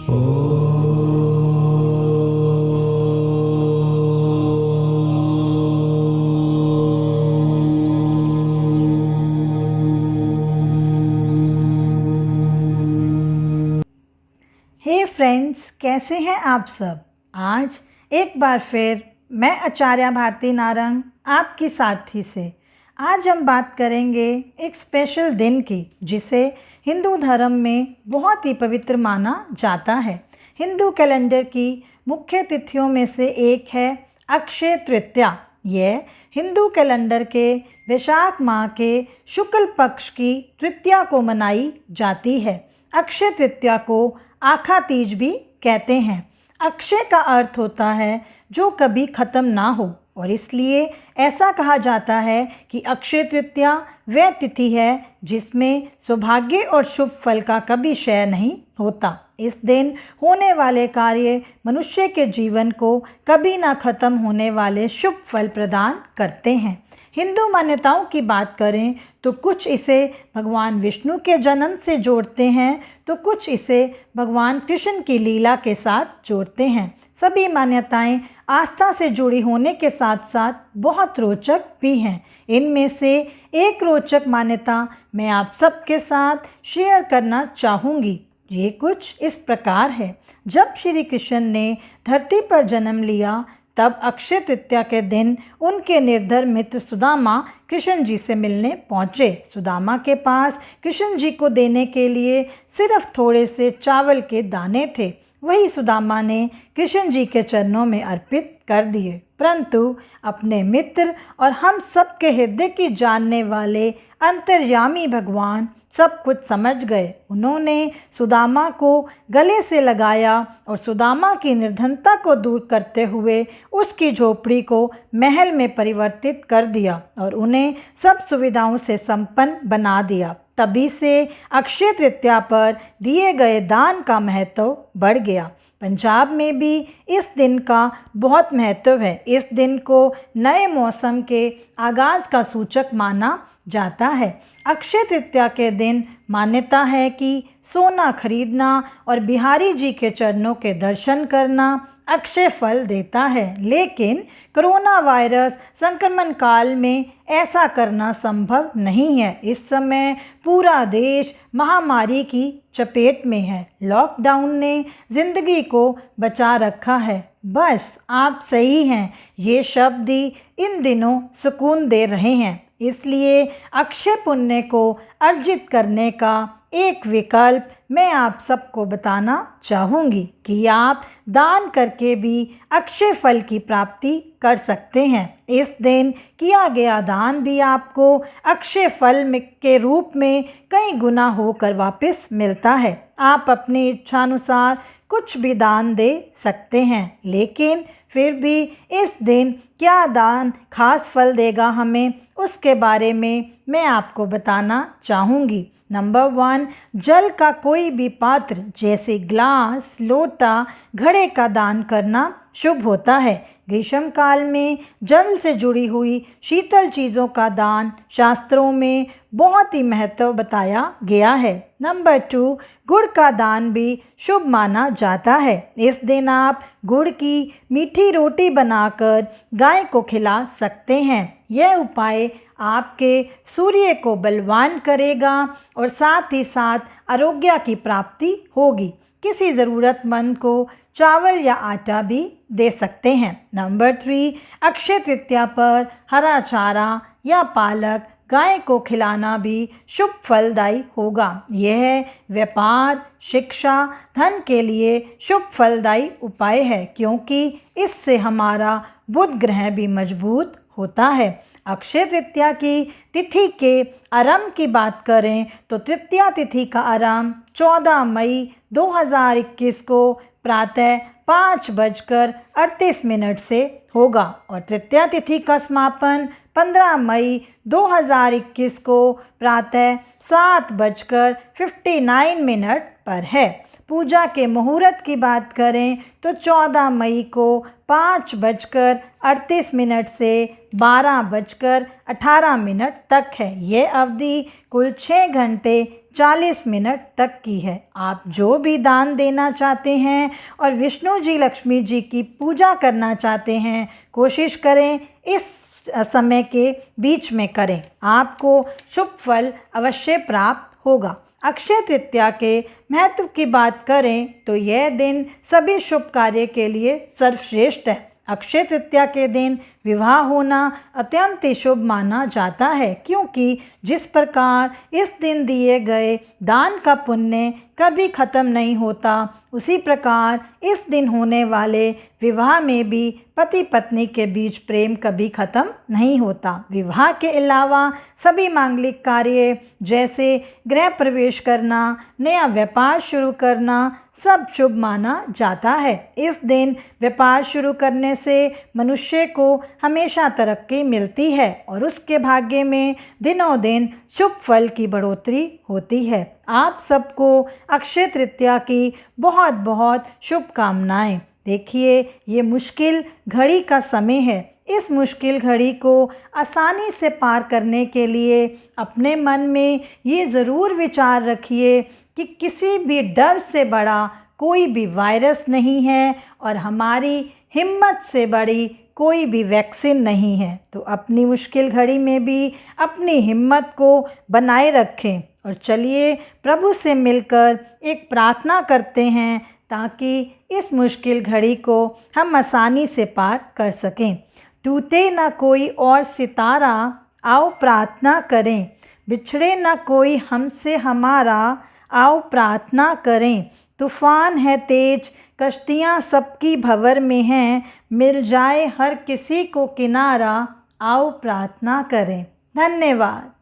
हे friends, कैसे हैं आप सब। आज एक बार फिर मैं आचार्य भारती नारंग आपकी साथी से आज हम बात करेंगे एक स्पेशल दिन की, जिसे हिंदू धर्म में बहुत ही पवित्र माना जाता है। हिंदू कैलेंडर की मुख्य तिथियों में से एक है अक्षय तृतीया। यह हिंदू कैलेंडर के वैशाख माह के शुक्ल पक्ष की तृतीया को मनाई जाती है। अक्षय तृतीया को आखा तीज भी कहते हैं। अक्षय का अर्थ होता है जो कभी ख़त्म ना हो, और इसलिए ऐसा कहा जाता है कि अक्षय तृतीया वह तिथि है जिसमें सौभाग्य और शुभ फल का कभी क्षय नहीं होता। इस दिन होने वाले कार्य मनुष्य के जीवन को कभी ना ख़त्म होने वाले शुभ फल प्रदान करते हैं। हिंदू मान्यताओं की बात करें तो कुछ इसे भगवान विष्णु के जन्म से जोड़ते हैं, तो कुछ इसे भगवान कृष्ण की लीला के साथ जोड़ते हैं। सभी मान्यताएं आस्था से जुड़ी होने के साथ साथ बहुत रोचक भी हैं। इनमें से एक रोचक मान्यता मैं आप सबके साथ शेयर करना चाहूँगी। ये कुछ इस प्रकार है। जब श्री कृष्ण ने धरती पर जन्म लिया, तब अक्षय तृतीया के दिन उनके निर्धर मित्र सुदामा कृष्ण जी से मिलने पहुँचे। सुदामा के पास कृष्ण जी को देने के लिए सिर्फ थोड़े से चावल के दाने थे। वही सुदामा ने कृष्ण जी के चरणों में अर्पित कर दिए, परंतु अपने मित्र और हम सबके हृदय की जानने वाले अंतर्यामी भगवान सब कुछ समझ गए। उन्होंने सुदामा को गले से लगाया और सुदामा की निर्धनता को दूर करते हुए उसकी झोपड़ी को महल में परिवर्तित कर दिया और उन्हें सब सुविधाओं से संपन्न बना दिया। तभी से अक्षय तृतीया पर दिए गए दान का महत्व बढ़ गया। पंजाब में भी इस दिन का बहुत महत्व है। इस दिन को नए मौसम के आगाज़ का सूचक माना जाता है। अक्षय तृतीया के दिन मान्यता है कि सोना खरीदना और बिहारी जी के चरणों के दर्शन करना अक्षय फल देता है, लेकिन कोरोना वायरस संक्रमण काल में ऐसा करना संभव नहीं है। इस समय पूरा देश महामारी की चपेट में है। लॉकडाउन ने ज़िंदगी को बचा रखा है। बस आप सही हैं, ये शब्द ही इन दिनों सुकून दे रहे हैं। इसलिए अक्षय पुण्य को अर्जित करने का एक विकल्प मैं आप सबको बताना चाहूँगी कि आप दान करके भी अक्षय फल की प्राप्ति कर सकते हैं। इस दिन किया गया दान भी आपको अक्षय फल के रूप में कई गुना होकर वापस मिलता है। आप अपनी इच्छानुसार कुछ भी दान दे सकते हैं, लेकिन फिर भी इस दिन क्या दान खास फल देगा हमें, उसके बारे में मैं आपको बताना चाहूँगी। नंबर 1, जल का कोई भी पात्र जैसे ग्लास, लोटा, घड़े का दान करना शुभ होता है। ग्रीष्म काल में जल से जुड़ी हुई शीतल चीज़ों का दान शास्त्रों में बहुत ही महत्व बताया गया है। नंबर 2, गुड़ का दान भी शुभ माना जाता है। इस दिन आप गुड़ की मीठी रोटी बनाकर गाय को खिला सकते हैं। यह उपाय आपके सूर्य को बलवान करेगा और साथ ही साथ आरोग्य की प्राप्ति होगी। किसी ज़रूरतमंद को चावल या आटा भी दे सकते हैं। नंबर 3, अक्षय तृतीया पर हरा चारा या पालक गाय को खिलाना भी शुभ फलदायी होगा। यह व्यापार, शिक्षा, धन के लिए शुभ फलदायी उपाय है, क्योंकि इससे हमारा बुध ग्रह भी मजबूत होता है। अक्षय तृतीया की तिथि के आरंभ की बात करें तो तृतीया तिथि का आरंभ 14 मई 2021 को प्रातः 5:38 से होगा और तृतीया तिथि का समापन 15 मई 2021 को प्रातः 7:59 पर है। पूजा के मुहूर्त की बात करें तो 14 मई को 5:38 से 12:18 तक है। ये अवधि कुल 6 घंटे 40 मिनट तक की है। आप जो भी दान देना चाहते हैं और विष्णु जी लक्ष्मी जी की पूजा करना चाहते हैं, कोशिश करें इस समय के बीच में करें, आपको शुभ फल अवश्य प्राप्त होगा। अक्षय तृतीया के महत्व की बात करें तो यह दिन सभी शुभ कार्य के लिए सर्वश्रेष्ठ है। अक्षय तृतीया के दिन विवाह होना अत्यंत ही शुभ माना जाता है, क्योंकि जिस प्रकार इस दिन दिए गए दान का पुण्य कभी खत्म नहीं होता, उसी प्रकार इस दिन होने वाले विवाह में भी पति पत्नी के बीच प्रेम कभी खत्म नहीं होता। विवाह के अलावा सभी मांगलिक कार्य जैसे गृह प्रवेश करना, नया व्यापार शुरू करना सब शुभ माना जाता है। इस दिन व्यापार शुरू करने से मनुष्य को हमेशा तरक्की मिलती है और उसके भाग्य में दिनों दिन शुभ फल की बढ़ोतरी होती है। आप सबको अक्षय तृतीया की बहुत बहुत शुभकामनाएं। देखिए, ये मुश्किल घड़ी का समय है। इस मुश्किल घड़ी को आसानी से पार करने के लिए अपने मन में ये ज़रूर विचार रखिए कि किसी भी डर से बड़ा कोई भी वायरस नहीं है और हमारी हिम्मत से बड़ी कोई भी वैक्सीन नहीं है। तो अपनी मुश्किल घड़ी में भी अपनी हिम्मत को बनाए रखें और चलिए प्रभु से मिलकर एक प्रार्थना करते हैं ताकि इस मुश्किल घड़ी को हम आसानी से पार कर सकें। टूटे ना कोई और सितारा, आओ प्रार्थना करें। बिछड़े ना कोई हमसे हमारा, आओ प्रार्थना करें। तूफान है तेज, कश्तियाँ सबकी भंवर में हैं, मिल जाए हर किसी को किनारा, आओ प्रार्थना करें। धन्यवाद।